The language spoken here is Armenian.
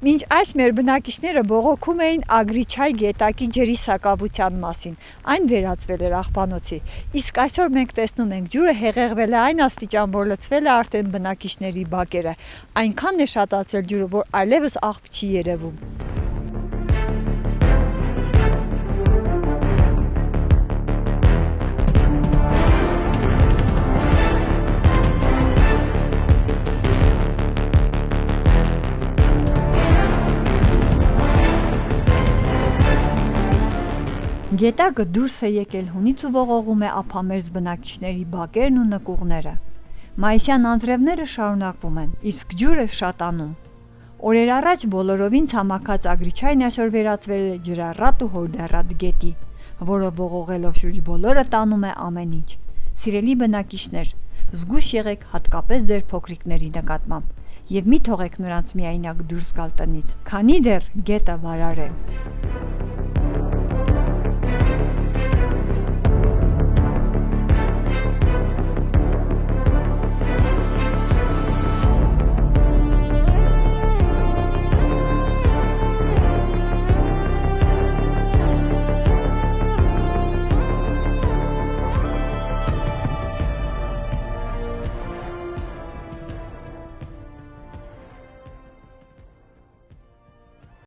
Մինչ այս մեր բնակիչները բողոքում էին Ագրիչայ գետակի ջրի սակավության մասին, այն վերածվել էր աղբանոցի, իսկ այսօր մենք տեսնում ենք ջուրը հեղեղվել է այն աստիճան, որ լցվել է արդեն բնակիչների բակերը, այնքան է շատացել ջուրը, որ այլևս աղբ չի երևում։ Գետակը դուրս է եկել հունից ու ողողում է ափամերձ բնակիչների բակերն ու նկուղները։ Մայիսյան անձրևները շարունակվում են, իսկ ջուրը շատանում։ Օրեր առաջ բոլորովին ցամաքած Ագրիչայն այսօր վերածվել է ջրառատ ու հորդառատ գետի, որը ողողելով շուրջ բոլորը տանում է ամեն ինչ։ Սիրելի բնակիչներ, զգույշ եղեք հատկապես ձեր փոքրիկների նկատմամբ, եւ մի թողեք նրանց միայնակ դուրս գալ տնից, քանի դեռ գետը վարար է։